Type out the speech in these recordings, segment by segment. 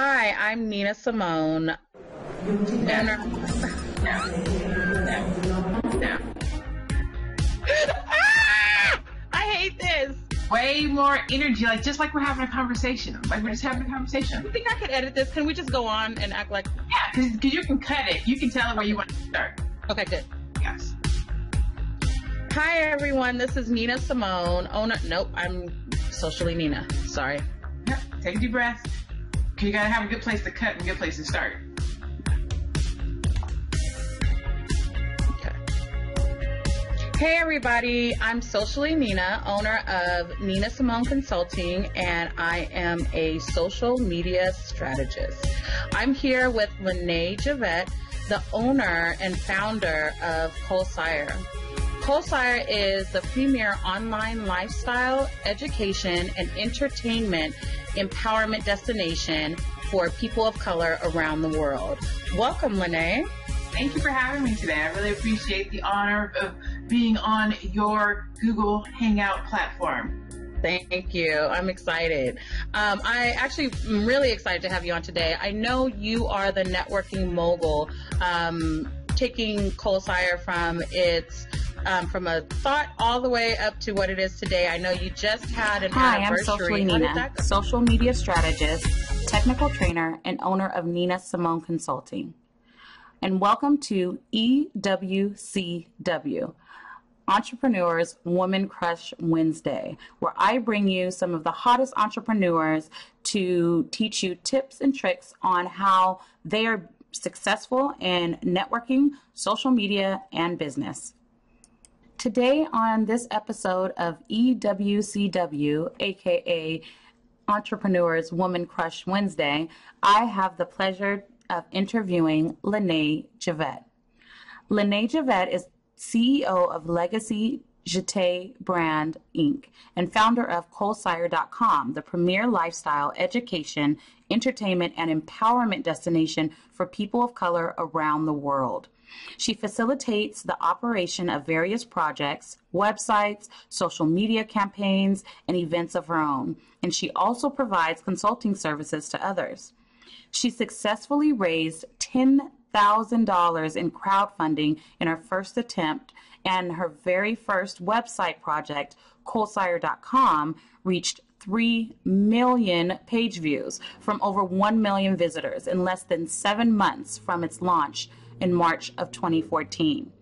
Hi, I'm Nina Simone, owner. Ah! I hate this. Way more energy, just like we're having a conversation. Like we're just having a conversation. You think I could edit this? Can we just go on and act like... Yeah, because you can cut it. You can tell it where you want to start. Okay, good. Yes. Hi, everyone. This is Nina Simone, owner... Nope, I'm Socially Nina. Sorry. Yep. Take a deep breath. Because you got to have a good place to cut and a good place to start. Hey everybody, I'm Socially Nina, owner of Nina Simone Consulting, and I am a social media strategist. I'm here with LaNée Javet, the owner and founder of CulSire. CulSire is the premier online lifestyle, education, and entertainment empowerment destination for people of color around the world. Welcome, LaNée. Thank you for having me today. I really appreciate the honor of being on your Google Hangout platform. Thank you. I'm excited. I actually am really excited to have you on today. I know you are the networking mogul, taking CulSire from its from a thought all the way up to what it is today. I know you just had an anniversary. Hi, I'm Socially Nina, social media strategist, technical trainer, and owner of Nina Simone Consulting. And welcome to EWCW, Entrepreneurs Woman Crush Wednesday, where I bring you some of the hottest entrepreneurs to teach you tips and tricks on how they are successful in networking, social media, and business. Today on this episode of EWCW, aka Entrepreneurs Woman Crush Wednesday, I have the pleasure of interviewing LaNée Javet. LaNée Javet is CEO of Legacy Jeté Brand Inc. and founder of CulSire.com, the premier lifestyle, education, entertainment, and empowerment destination for people of color around the world. She facilitates the operation of various projects, websites, social media campaigns, and events of her own, and she also provides consulting services to others. She successfully raised $10,000 in crowdfunding in her first attempt, and her very first website project, CulSire.com, reached 3 million page views from over 1 million visitors in less than 7 months from its launch in March of 2014.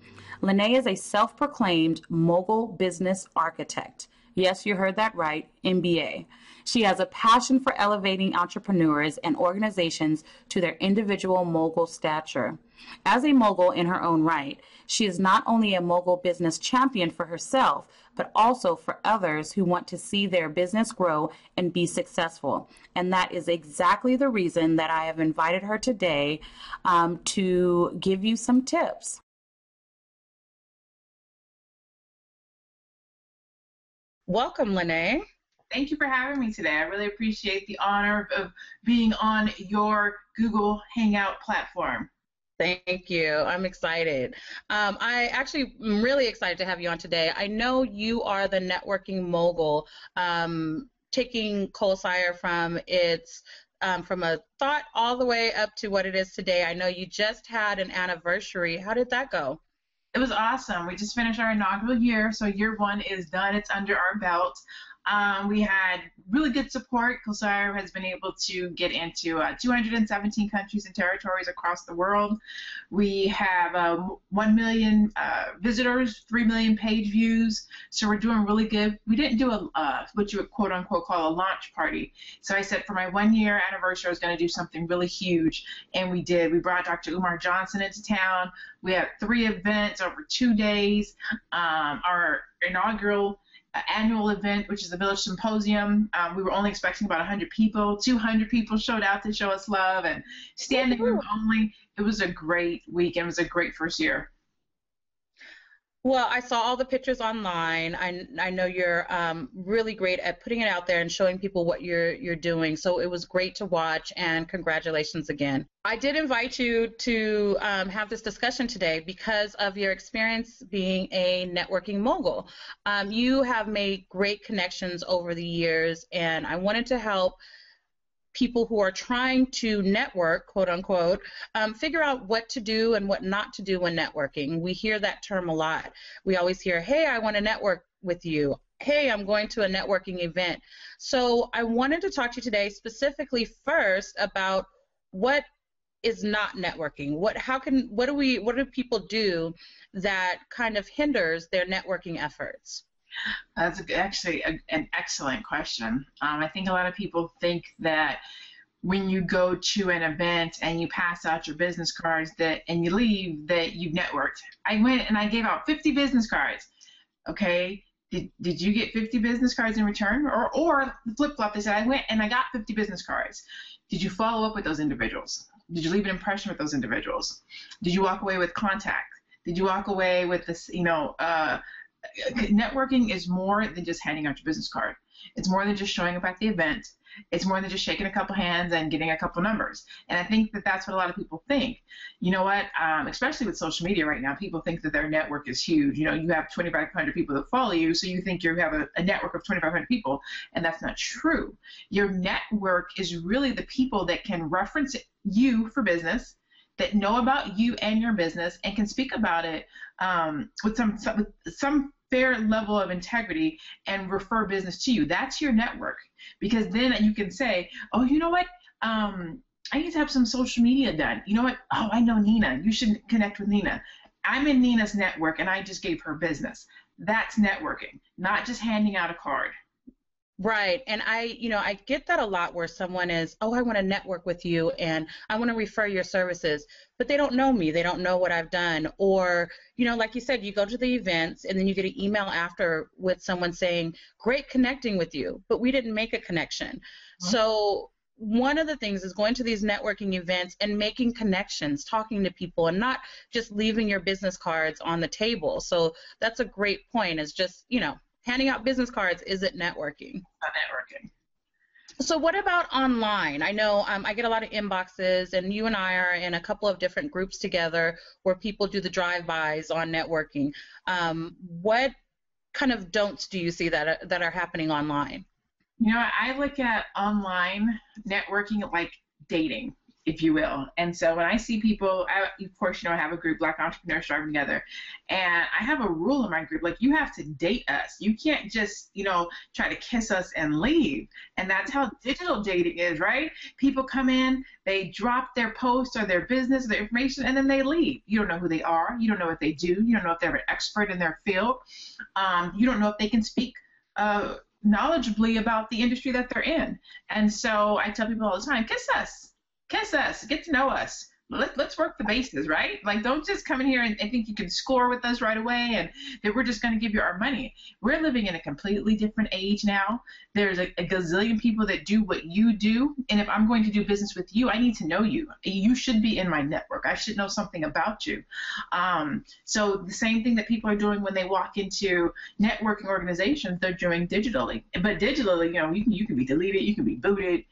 LaNée is a self-proclaimed Mogul Business Architect. Yes, you heard that right, MBA. She has a passion for elevating entrepreneurs and organizations to their individual mogul stature. As a mogul in her own right, she is not only a mogul business champion for herself, but also for others who want to see their business grow and be successful. And that is exactly the reason that I have invited her today to give you some tips. Welcome, LaNée. Thank you for having me today. I really appreciate the honor of being on your Google Hangout platform. Thank you. I'm excited. I actually am really excited to have you on today. I know you are the networking mogul, taking CulSire from its from a thought all the way up to what it is today. I know you just had an anniversary. How did that go? It was awesome. We just finished our inaugural year, so year one is done. It's under our belt. We had really good support. CulSire has been able to get into 217 countries and territories across the world. We have 1 million visitors, 3 million page views, so we're doing really good. We didn't do what you would quote unquote call a launch party. So I said for my 1 year anniversary I was going to do something really huge, and we did. We brought Dr. Umar Johnson into town. We had 3 events over 2 days. Our inaugural annual event, which is the Village Symposium. We were only expecting about 100 people. 200 people showed out to show us love, and standing room only. It was a great week, and it was a great first year. Well, I saw all the pictures online. I know you're really great at putting it out there and showing people what you're doing. So it was great to watch, and congratulations again. I did invite you to have this discussion today because of your experience being a networking mogul. You have made great connections over the years, and I wanted to help people who are trying to network, quote unquote, figure out what to do and what not to do when networking. We hear that term a lot. We always hear, hey, I want to network with you. Hey, I'm going to a networking event. So I wanted to talk to you today specifically first about what is not networking. What do people do that kind of hinders their networking efforts? That's actually an excellent question. I think a lot of people think that when you go to an event and you pass out your business cards and you leave, that you've networked. I went and I gave out 50 business cards. Okay, did you get 50 business cards in return? Or the flip-flop, they said, I went and I got 50 business cards. Did you follow up with those individuals? Did you leave an impression with those individuals? Did you walk away with contact? Did you walk away with this, networking is more than just handing out your business card. It's more than just showing up at the event. It's more than just shaking a couple hands and getting a couple numbers. And I think that that's what a lot of people think. You know what? Especially with social media right now, people think that their network is huge. You have 2,500 people that follow you, so you think you have a network of 2,500 people, and that's not true. Your network is really the people that can reference you for business, that know about you and your business, and can speak about it with some fair level of integrity and refer business to you. That's your network, because then you can say, oh, you know what? I need to have some social media done. You know what? Oh, I know Nina. You should connect with Nina. I'm in Nina's network and I just gave her business. That's networking, not just handing out a card. Right. And I get that a lot, where someone is, oh, I want to network with you and I want to refer your services, but they don't know me. They don't know what I've done. Or, like you said, you go to the events and then you get an email after with someone saying, great connecting with you, but we didn't make a connection. Mm-hmm. So one of the things is going to these networking events and making connections, talking to people, and not just leaving your business cards on the table. So that's a great point, is just, handing out business cards isn't networking. Not networking. So what about online? I know I get a lot of inboxes, and you and I are in a couple of different groups together where people do the drive-bys on networking. What kind of don'ts do you see that are happening online? I look at online networking like dating, if you will. And so when I see people, of course, I have a group, Black Entrepreneurs Driving Together, and I have a rule in my group, like, you have to date us. You can't just, try to kiss us and leave. And that's how digital dating is, right? People come in, they drop their post or their business, their information, and then they leave. You don't know who they are. You don't know what they do. You don't know if they're an expert in their field. You don't know if they can speak knowledgeably about the industry that they're in. And so I tell people all the time, kiss us, get to know us. Let's work the bases, right? Like, don't just come in here and think you can score with us right away and that we're just going to give you our money. We're living in a completely different age now. There's a gazillion people that do what you do. And if I'm going to do business with you, I need to know you. You should be in my network. I should know something about you. So the same thing that people are doing when they walk into networking organizations, they're doing digitally. But digitally, you can be deleted, you can be booted.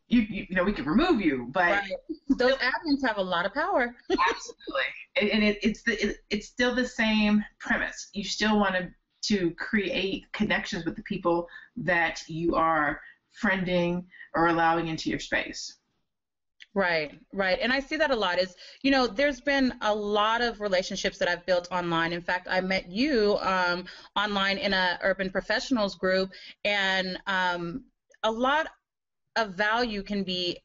We can remove you, but right. Those admins have a lot of power. Absolutely, and it's still the same premise. You still want to create connections with the people that you are friending or allowing into your space. Right. And I see that a lot is, there's been a lot of relationships that I've built online. In fact, I met you online in a Urban Professionals group, and a lot of value can be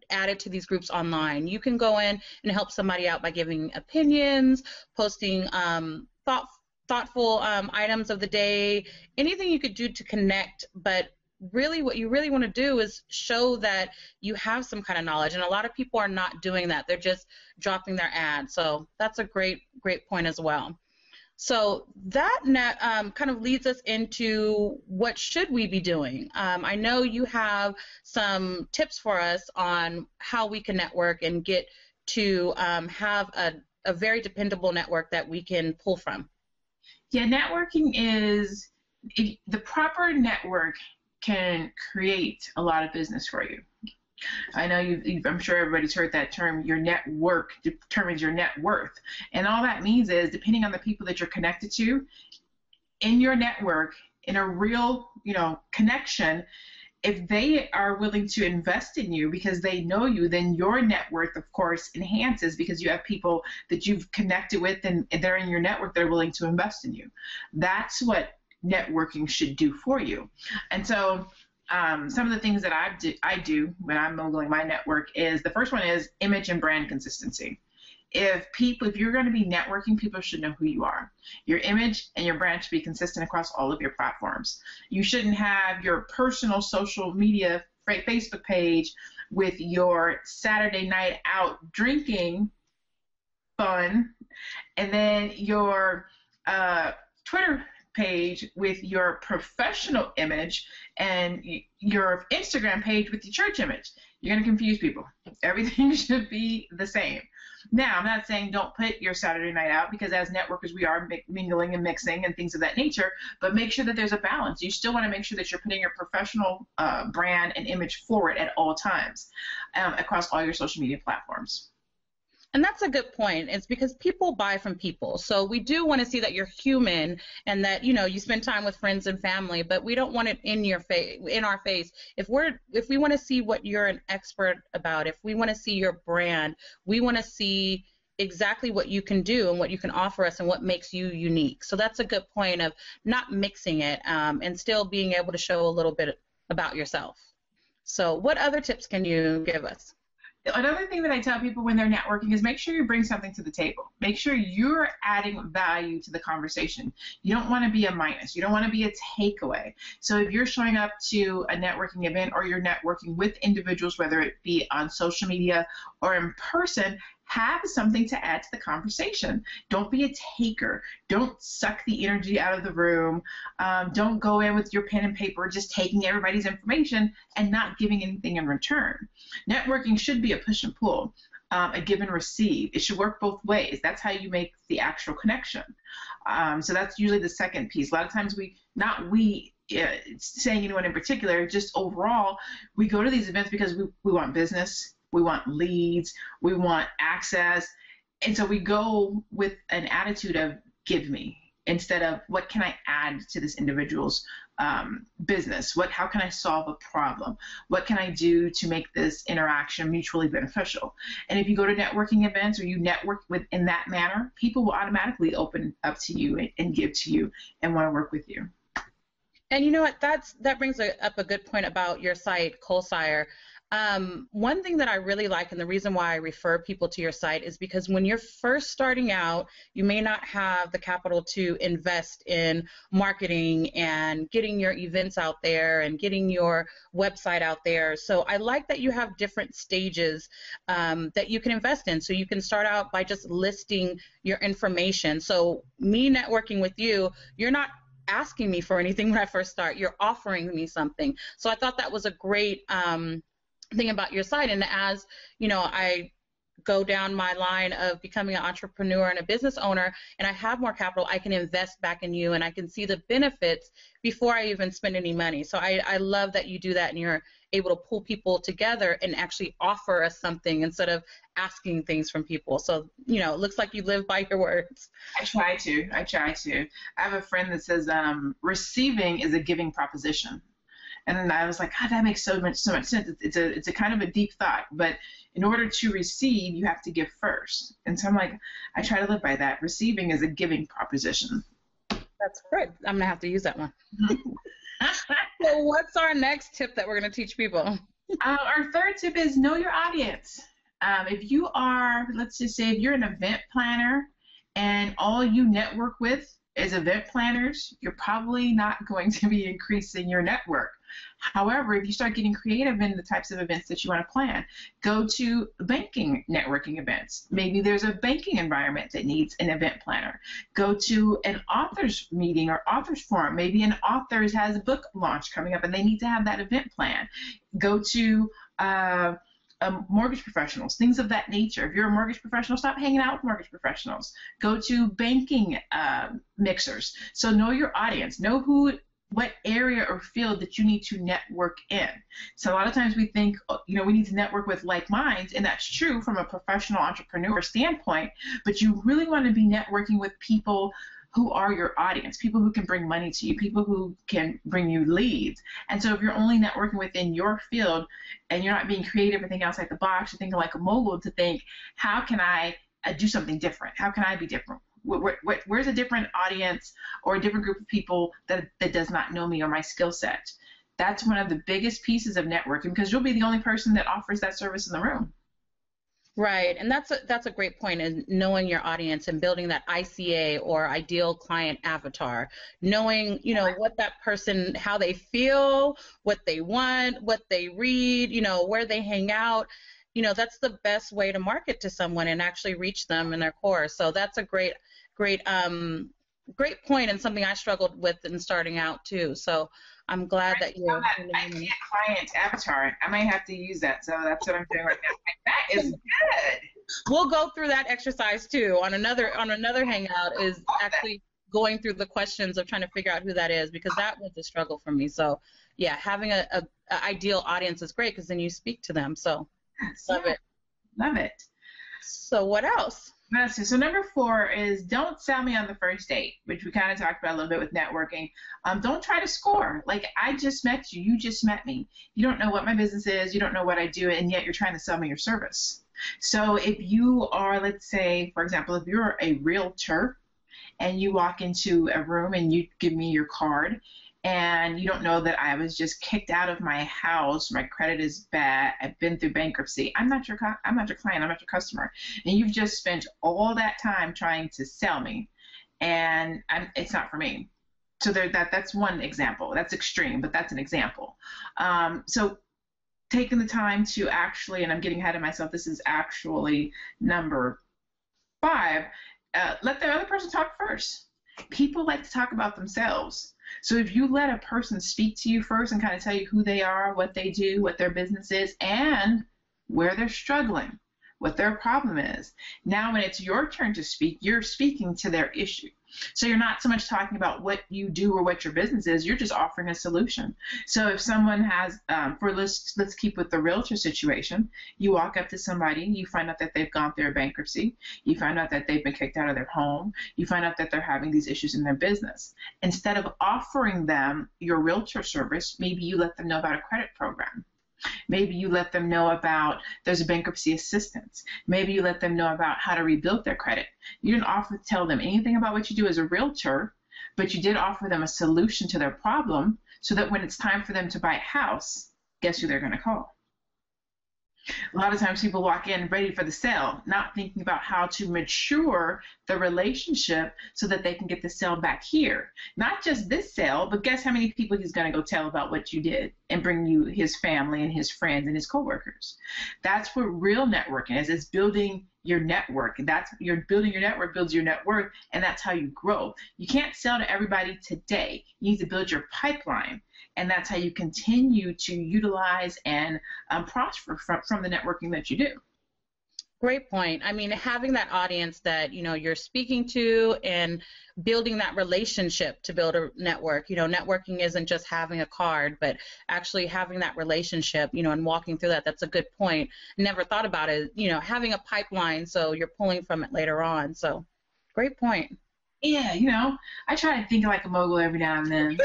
added to these groups online. You can go in and help somebody out by giving opinions, posting thoughtful items of the day, anything you could do to connect. But really what you really want to do is show that you have some kind of knowledge. And a lot of people are not doing that. They're just dropping their ads. So that's a great point as well. So that kind of leads us into what should we be doing. I know you have some tips for us on how we can network and get to have a very dependable network that we can pull from. Yeah, networking is, the proper network can create a lot of business for you. I know I'm sure everybody's heard that term, your network determines your net worth. And all that means is, depending on the people that you're connected to in your network, in a real, connection, if they are willing to invest in you because they know you, then your net worth, of course, enhances because you have people that you've connected with and they're in your network that are willing to invest in you. That's what networking should do for you. And so some of the things that I do when I'm moguling my network is, the first one is image and brand consistency. If you're going to be networking, people should know who you are. Your image and your brand should be consistent across all of your platforms. You shouldn't have your personal social media Facebook page with your Saturday night out drinking fun, and then your Twitter page with your professional image and your Instagram page with your church image. You're going to confuse people. Everything should be the same. Now, I'm not saying don't put your Saturday night out, because as networkers we are mingling and mixing and things of that nature, but make sure that there's a balance. You still want to make sure that you're putting your professional brand and image forward at all times across all your social media platforms. And that's a good point. It's because people buy from people. So we do want to see that you're human and that, you spend time with friends and family, but we don't want it in our face. If we want to see what you're an expert about, if we want to see your brand, we want to see exactly what you can do and what you can offer us and what makes you unique. So that's a good point of not mixing it and still being able to show a little bit about yourself. So what other tips can you give us? Another thing that I tell people when they're networking is make sure you bring something to the table. Make sure you're adding value to the conversation. You don't want to be a minus. You don't want to be a takeaway. So if you're showing up to a networking event or you're networking with individuals, whether it be on social media or in person, have something to add to the conversation. Don't be a taker. Don't suck the energy out of the room. Don't go in with your pen and paper just taking everybody's information and not giving anything in return. Networking should be a push and pull, a give and receive. It should work both ways. That's how you make the actual connection. So that's usually the second piece. A lot of times saying anyone in particular, just overall, we go to these events because we want business. We want leads, we want access, and so we go with an attitude of give me instead of what can I add to this individual's business? How can I solve a problem? What can I do to make this interaction mutually beneficial? And if you go to networking events or you network in that manner, people will automatically open up to you and give to you and want to work with you. And you know what? That brings up a good point about your site, CulSire. One thing that I really like, and the reason why I refer people to your site, is because when you're first starting out, you may not have the capital to invest in marketing and getting your events out there and getting your website out there. So I like that you have different stages that you can invest in. So you can start out by just listing your information. So me networking with you, you're not asking me for anything when I first start. You're offering me something. So I thought that was a great thing about your site. And as I go down my line of becoming an entrepreneur and a business owner, and I have more capital, I can invest back in you and I can see the benefits before I even spend any money. So I love that you do that and you're able to pull people together and actually offer us something instead of asking things from people. So, it looks like you live by your words. I try to. I have a friend that says receiving is a giving proposition. And then I was like, God, that makes so much sense. It's a kind of a deep thought, but in order to receive, you have to give first. And so I'm like, I try to live by that. Receiving is a giving proposition. That's great. I'm gonna have to use that one. So what's our next tip that we're gonna teach people? Our third tip is know your audience. If you are, let's just say, if you're an event planner and all you network with is event planners, you're probably not going to be increasing your network. However, if you start getting creative in the types of events that you want to plan, go to banking networking events. Maybe there's a banking environment that needs an event planner. Go to an author's meeting or author's forum. Maybe an author has a book launch coming up and they need to have that event plan. Go to mortgage professionals, things of that nature. If you're a mortgage professional, stop hanging out with mortgage professionals. Go to banking mixers. So know your audience. Know what area or field that you need to network in. So a lot of times we think, we need to network with like minds, and that's true from a professional entrepreneur standpoint, but you really want to be networking with people who are your audience, people who can bring money to you, people who can bring you leads. And so if you're only networking within your field and you're not being creative and thinking outside the box, you're thinking like a mogul to think, how can I do something different? How can I be different? Where's a different audience or a different group of people that does not know me or my skill set? That's one of the biggest pieces of networking, because you'll be the only person that offers that service in the room. Right, and that's a great point, in knowing your audience and building that ICA, or ideal client avatar, knowing, you know, what that person, how they feel, what they want, what they read, you know, where they hang out. You know, that's the best way to market to someone and actually reach them in their core. So that's a great point, and something I struggled with in starting out too. So I'm glad that you're. ICA client avatar. I might have to use that. So that's what I'm doing right now. That is good. We'll go through that exercise too on another hangout, is actually going through the questions of trying to figure out who that is, because that was a struggle for me. So yeah, having a ideal audience is great, because then you speak to them. So love it. Love it. So what else? So number 4 is don't sell me on the first date, which we kind of talked about a little bit with networking. Don't try to score. Like, I just met you. You just met me. You don't know what my business is. You don't know what I do, and yet you're trying to sell me your service. So if you are, let's say, for example, if you're a realtor and you walk into a room and you give me your card, and you don't know that I was just kicked out of my house, my credit is bad, I've been through bankruptcy, I'm not your client, I'm not your customer, and you've just spent all that time trying to sell me, and it's not for me. So that's one example. That's extreme, but that's an example. So taking the time to actually, and I'm getting ahead of myself, this is actually number 5, let the other person talk first. People like to talk about themselves. So if you let a person speak to you first and kind of tell you who they are, what they do, what their business is, and where they're struggling, what their problem is, now when it's your turn to speak, you're speaking to their issue. So you're not so much talking about what you do or what your business is, you're just offering a solution. So if someone has, let's keep with the realtor situation, you walk up to somebody, you find out that they've gone through a bankruptcy, you find out that they've been kicked out of their home, you find out that they're having these issues in their business. Instead of offering them your realtor service, maybe you let them know about a credit program. Maybe you let them know about there's a bankruptcy assistance. Maybe you let them know about how to rebuild their credit. You didn't tell them anything about what you do as a realtor, but you did offer them a solution to their problem, so that when it's time for them to buy a house, guess who they're going to call? A lot of times people walk in ready for the sale, not thinking about how to mature the relationship so that they can get the sale back here. Not just this sale, but guess how many people he's going to go tell about what you did and bring you his family and his friends and his coworkers. That's what real networking is. It's building your network. You're building your network, builds your net worth, and that's how you grow. You can't sell to everybody today. You need to build your pipeline. And that's how you continue to utilize and prosper from the networking that you do. Great point. I mean, having that audience that, you know, you're speaking to, and building that relationship to build a network. You know, networking isn't just having a card, but actually having that relationship, you know, and walking through that. That's a good point. Never thought about it, you know, having a pipeline so you're pulling from it later on. So great point. Yeah, you know, I try to think like a mogul every now and then.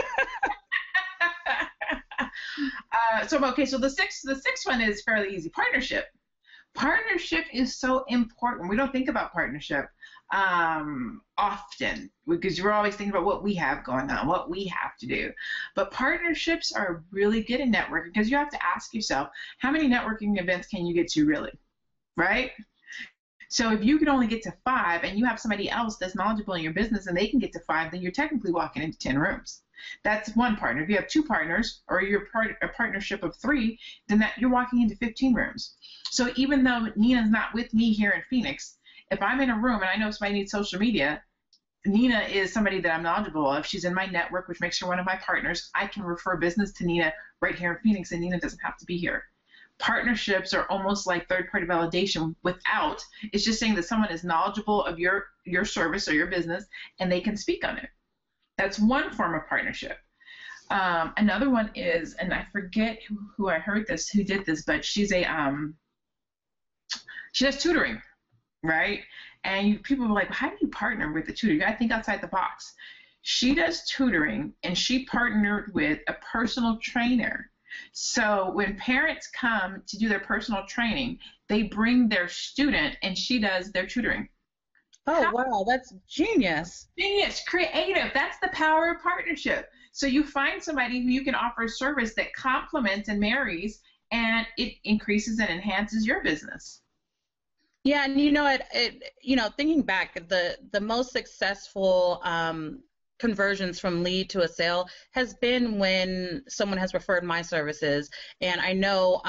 So the sixth one is fairly easy. Partnership. Partnership is so important. We don't think about partnership often, because we're always thinking about what we have going on, what we have to do. But partnerships are really good in networking, because you have to ask yourself, how many networking events can you get to really, right? So if you can only get to 5 and you have somebody else that's knowledgeable in your business and they can get to 5, then you're technically walking into 10 rooms. That's one partner. If you have 2 partners, or you're a partnership of 3, then you're walking into 15 rooms. So even though Nina's not with me here in Phoenix, if I'm in a room and I know somebody needs social media, Nina is somebody that I'm knowledgeable of. She's in my network, which makes her one of my partners. I can refer business to Nina right here in Phoenix, and Nina doesn't have to be here. Partnerships are almost like third-party validation without, it's just saying that someone is knowledgeable of your service or your business, and they can speak on it. That's one form of partnership. Another one is, and I forget who I heard this, who did this, but she does tutoring. right? And people are like, how do you partner with a tutor? You got to think outside the box. She does tutoring, and she partnered with a personal trainer. So when parents come to do their personal training, they bring their student, and she does their tutoring. Oh, wow, that's genius. Genius, creative. That's the power of partnership. So you find somebody who you can offer a service that complements and marries, and it increases and enhances your business. Yeah, and thinking back, the most successful conversions from lead to a sale has been when someone has referred my services. And I know,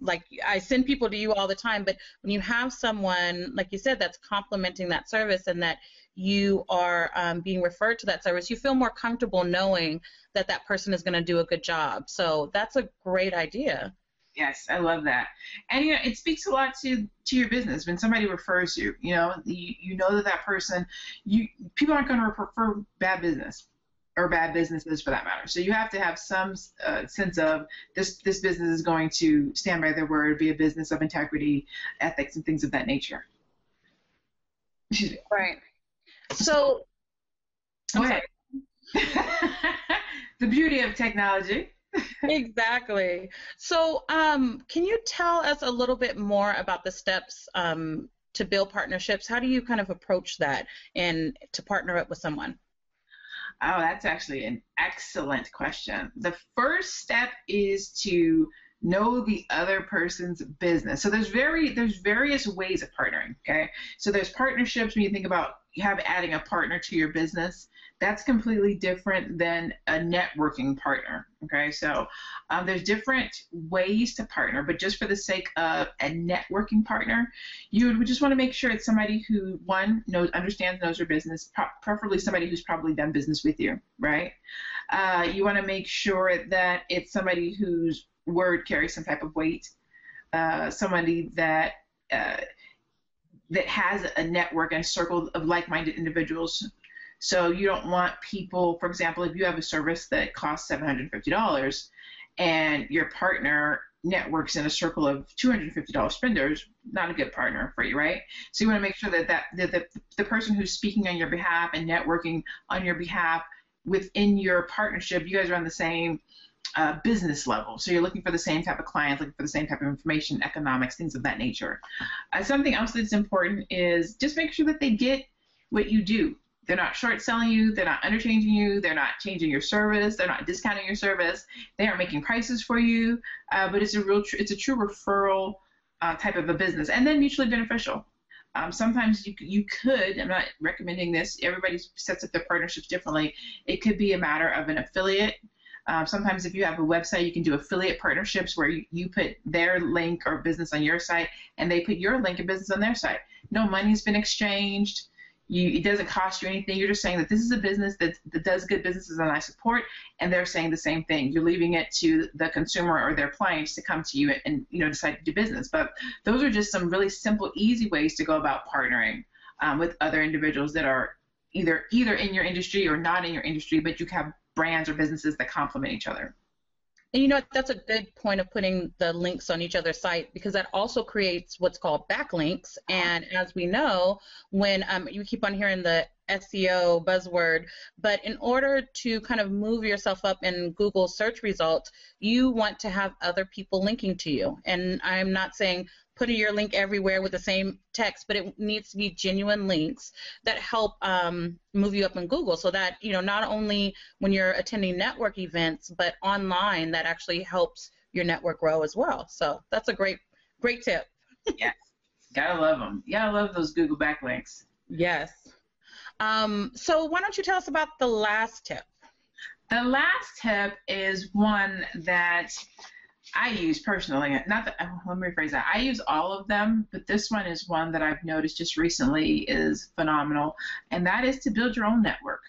like, I send people to you all the time, but when you have someone, like you said, that's complementing that service and that you are being referred to that service, you feel more comfortable knowing that that person is going to do a good job. So that's a great idea. Yes, I love that. And it speaks a lot to your business when somebody refers you. You know that person, people aren't going to refer bad business or bad businesses for that matter. So you have to have some sense of this business is going to stand by their word, be a business of integrity, ethics, and things of that nature. Right. So, go ahead. The beauty of technology. Exactly. So can you tell us a little bit more about the steps to build partnerships? How do you kind of approach that and to partner up with someone? Oh, that's actually an excellent question. The first step is to know the other person's business. So there's various ways of partnering, okay? So there's partnerships when you think about adding a partner to your business. That's completely different than a networking partner, okay? So there's different ways to partner, but just for the sake of a networking partner, you would just want to make sure it's somebody who, one, knows your business, preferably somebody who's probably done business with you, right? You want to make sure that it's somebody whose word carries some type of weight, somebody that has a network and a circle of like-minded individuals. So you don't want people, for example, if you have a service that costs $750 and your partner networks in a circle of $250 spenders, not a good partner for you, right? So you want to make sure that the person who's speaking on your behalf and networking on your behalf within your partnership, you guys are on the same business level. So you're looking for the same type of clients, looking for the same type of information, economics, things of that nature. Something else that's important is just make sure that they get what you do. They're not short selling you. They're not underchanging you. They're not changing your service. They're not discounting your service. They aren't making prices for you. But it's a true referral type of a business, and then mutually beneficial. Sometimes you could, I'm not recommending this, everybody sets up their partnerships differently. It could be a matter of an affiliate. Sometimes if you have a website, you can do affiliate partnerships where you put their link or business on your site and they put your link and business on their site. No money's been exchanged. It doesn't cost you anything. You're just saying that this is a business that does good businesses and I support, and they're saying the same thing. You're leaving it to the consumer or their clients to come to you and decide to do business. But those are just some really simple, easy ways to go about partnering with other individuals that are either in your industry or not in your industry, but you have brands or businesses that complement each other. And that's a good point of putting the links on each other's site, because that also creates what's called backlinks. And as we know, when you keep on hearing the SEO buzzword, but in order to kind of move yourself up in Google search results, you want to have other people linking to you. And I'm not saying putting your link everywhere with the same text, but it needs to be genuine links that help move you up in Google, so that not only when you're attending network events, but online, that actually helps your network grow as well. So that's a great tip. Yes, gotta love them. Gotta love those Google backlinks. Yes. So why don't you tell us about the last tip? The last tip is one that I use personally. Let me rephrase that. I use all of them, but this one is one that I've noticed just recently is phenomenal, and that is to build your own network.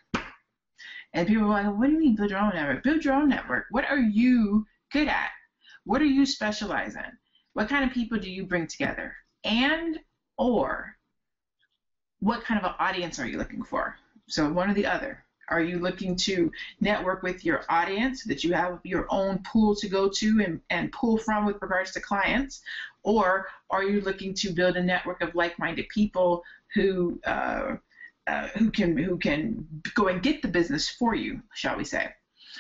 And people are like, what do you mean build your own network? Build your own network. What are you good at? What do you specialize in? What kind of people do you bring together? Or what kind of an audience are you looking for? So one or the other. Are you looking to network with your audience so that you have your own pool to go to and pull from with regards to clients? Or are you looking to build a network of like-minded people who can go and get the business for you, shall we say?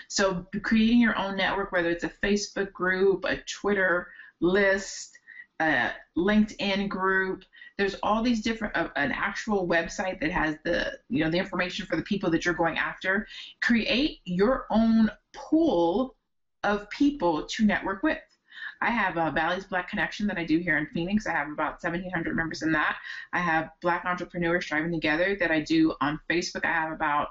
So creating your own network, whether it's a Facebook group, a Twitter list, a LinkedIn group, there's all these different, an actual website that has the information for the people that you're going after. Create your own pool of people to network with. I have a Valley's Black Connection that I do here in Phoenix. I have about 1,700 members in that. I have Black Entrepreneurs Striving Together that I do on Facebook. I have about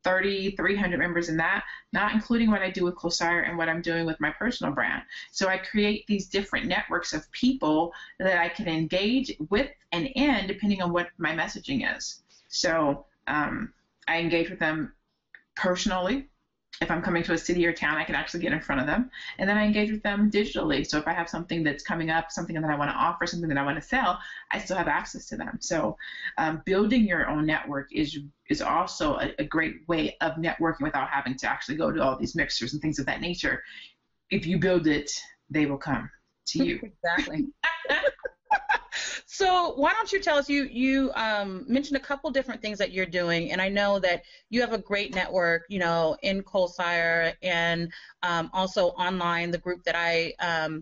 300 members in that, not including what I do with CulSire and what I'm doing with my personal brand. So I create these different networks of people that I can engage with and in depending on what my messaging is. So I engage with them personally. If I'm coming to a city or town, I can actually get in front of them. And then I engage with them digitally. So if I have something that's coming up, something that I want to offer, something that I want to sell, I still have access to them. So building your own network is also a great way of networking without having to actually go to all these mixers and things of that nature. If you build it, they will come to you. Exactly. So why don't you tell us, you mentioned a couple different things that you're doing, and I know that you have a great network, in CulSire and also online, the group that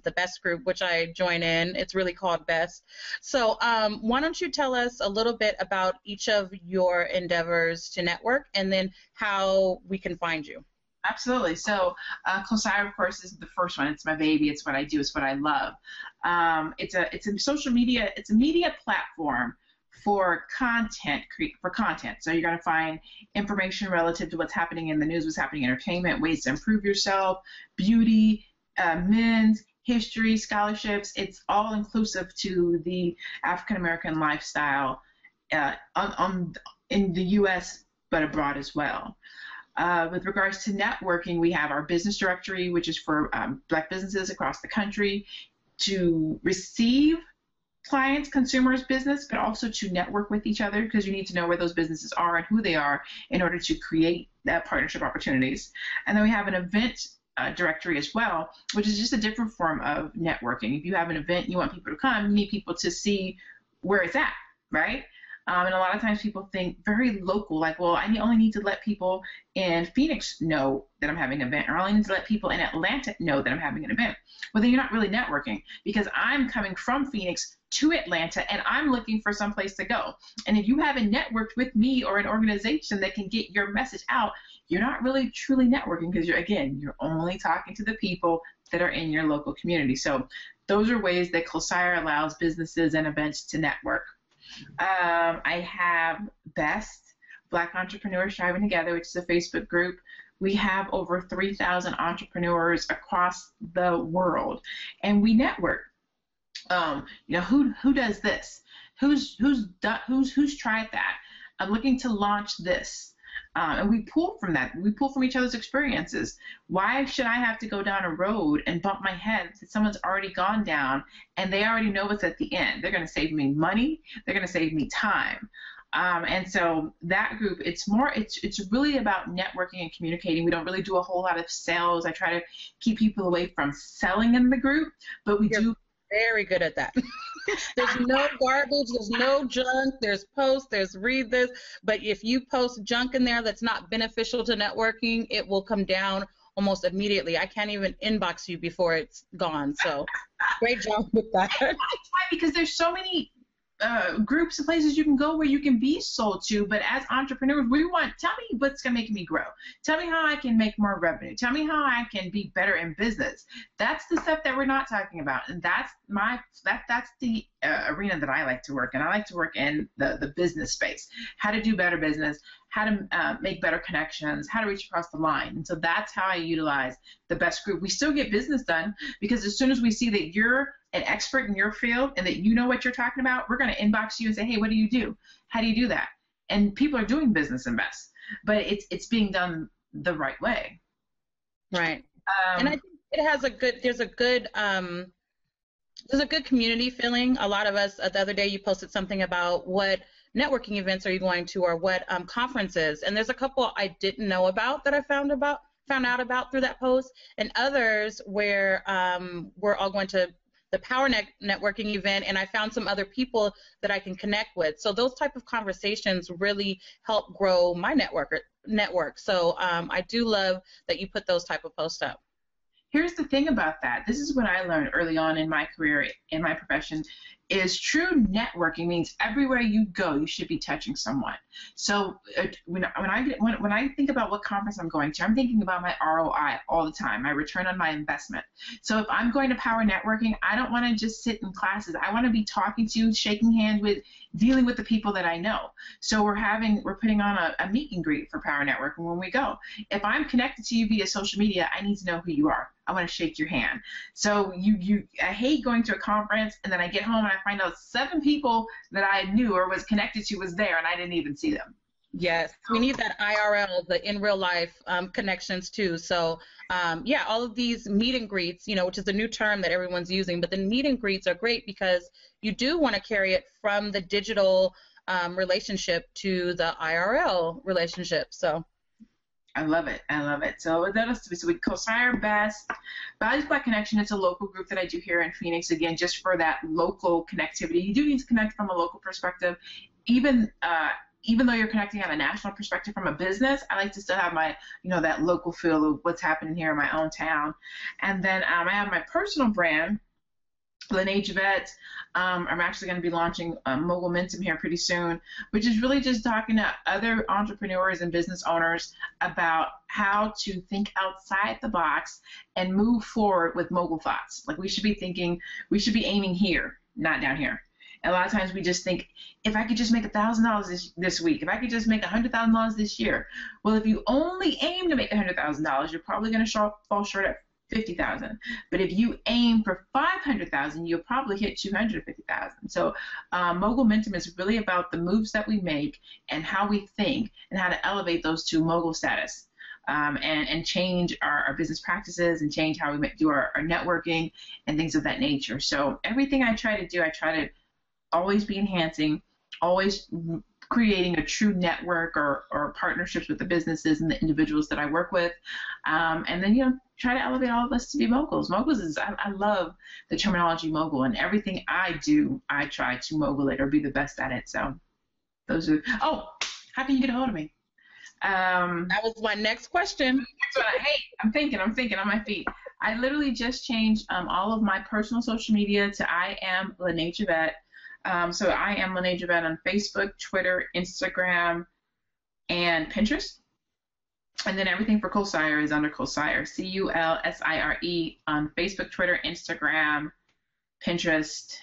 the BEST group, which I join in. It's really called BEST. So why don't you tell us a little bit about each of your endeavors to network and then how we can find you? Absolutely. So CulSire, of course, is the first one. It's my baby. It's what I do. It's what I love. It's a social media. It's a media platform for content. So you're going to find information relative to what's happening in the news, what's happening in entertainment, ways to improve yourself, beauty, men's history, scholarships. It's all inclusive to the African American lifestyle in the U.S. but abroad as well. With regards to networking, we have our business directory, which is for Black businesses across the country to receive clients, consumers' business, but also to network with each other because you need to know where those businesses are and who they are in order to create that partnership opportunities. And then we have an event directory as well, which is just a different form of networking. If you have an event, you want people to come, you need people to see where it's at, right? And a lot of times people think very local, like, well, I only need to let people in Phoenix know that I'm having an event, or I only need to let people in Atlanta know that I'm having an event. Well, then you're not really networking because I'm coming from Phoenix to Atlanta and I'm looking for some place to go. And if you haven't networked with me or an organization that can get your message out, you're not really truly networking because you're only talking to the people that are in your local community. So those are ways that CulSire allows businesses and events to network. I have BEST, Black Entrepreneurs Striving Together, which is a Facebook group. We have over 3,000 entrepreneurs across the world, and we network. Who does this? Who's tried that? I'm looking to launch this. And we pull from that. We pull from each other's experiences. Why should I have to go down a road and bump my head that someone's already gone down and they already know what's at the end? They're going to save me money. They're going to save me time. And so that group, it's really about networking and communicating. We don't really do a whole lot of sales. I try to keep people away from selling in the group, but we do. Very good at that. There's no garbage, there's no junk, there's post, there's read this, but if you post junk in there that's not beneficial to networking, it will come down almost immediately. I can't even inbox you before it's gone. So great job with that. That's why, because there's so many groups and places you can go where you can be sold to, but as entrepreneurs, tell me what's going to make me grow. Tell me how I can make more revenue. Tell me how I can be better in business. That's the stuff that we're not talking about, and that's the arena that I like to work in. I like to work in the business space, how to do better business, how to make better connections, how to reach across the line. And so that's how I utilize the BEST group. We still get business done because as soon as we see that you're an expert in your field and that you know what you're talking about, we're going to inbox you and say, hey, what do you do? How do you do that? And people are doing business in BEST, but it's being done the right way. Right. And I think it has there's a good community feeling. A lot of us, the other day you posted something about what networking events are you going to, or what conferences? And there's a couple I didn't know about that I found out about through that post, and others where we're all going to the Power Networking event, and I found some other people that I can connect with. So those type of conversations really help grow my network. So I do love that you put those type of posts up. Here's the thing about that. This is what I learned early on in my career, in my profession, is true networking means everywhere you go, you should be touching someone. So when I think about what conference I'm going to, I'm thinking about my ROI all the time, my return on my investment. So if I'm going to Power Networking, I don't want to just sit in classes. I want to be talking to, shaking hands with, dealing with the people that I know. So we're putting on a meet and greet for Power Networking when we go. If I'm connected to you via social media, I need to know who you are. I want to shake your hand. So I hate going to a conference and then I get home and I find out 7 people that I knew or was connected to was there and I didn't even see them. Yes, we need that IRL, the in real life connections too. So yeah, all of these meet and greets, which is a new term that everyone's using, but the meet and greets are great because you do want to carry it from the digital relationship to the IRL relationship. So I love it. I love it. So that is so with CulSire Best, Values Black Connection. It's a local group that I do here in Phoenix. Again, just for that local connectivity. You do need to connect from a local perspective, even though you're connecting on a national perspective from a business. I like to still have my, that local feel of what's happening here in my own town. And then I have my personal brand, LaNée Javet. I'm actually going to be launching Mogul Momentum here pretty soon, which is really just talking to other entrepreneurs and business owners about how to think outside the box and move forward with mogul thoughts. Like we should be aiming here, not down here. And a lot of times we just think, if I could just make $1,000 this week, if I could just make $100,000 this year. Well, if you only aim to make $100,000, you're probably going to fall short at $50,000. But if you aim for $500,000, you'll probably hit $250,000. So Mogul Momentum is really about the moves that we make and how we think and how to elevate those to mogul status. And change our business practices and change how we do our networking and things of that nature. So everything I try to do, I try to always be enhancing, always creating a true network or partnerships with the businesses and the individuals that I work with. And then, try to elevate all of us to be moguls. Moguls is, I love the terminology mogul, and everything I do, I try to mogul it or be the best at it. So those are, how can you get a hold of me? That was my next question. I'm thinking on my feet. I literally just changed all of my personal social media to I am LaNée Javet. So I am LaNée Javet on Facebook, Twitter, Instagram, and Pinterest. And then everything for CulSire is under CulSire, CulSire on Facebook, Twitter, Instagram, Pinterest,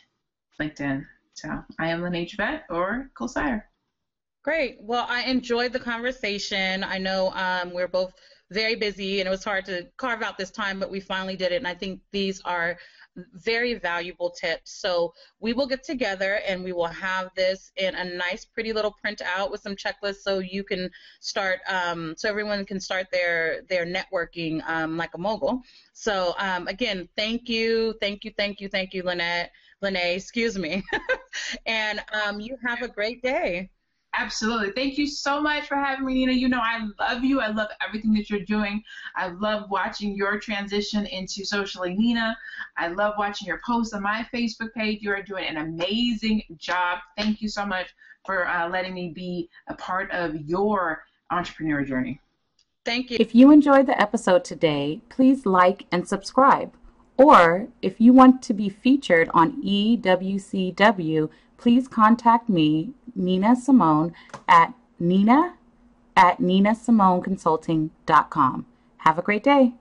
LinkedIn. So I am LaNée Javet or CulSire. Great. Well, I enjoyed the conversation. I know we're both very busy and it was hard to carve out this time, but we finally did it. And I think these are very valuable tips. So we will get together and we will have this in a nice, pretty little printout with some checklists so you can start, so everyone can start their networking like a mogul. So again, thank you, LaNée, excuse me. And you have a great day. Absolutely. Thank you so much for having me, Nina. I love you. I love everything that you're doing. I love watching your transition into Socially Nina. I love watching your posts on my Facebook page. You are doing an amazing job. Thank you so much for letting me be a part of your entrepreneur journey. Thank you. If you enjoyed the episode today, please like and subscribe. Or if you want to be featured on EWCW, please contact me, Nina Simone, at nina@ninasimoneconsulting.com. Have a great day.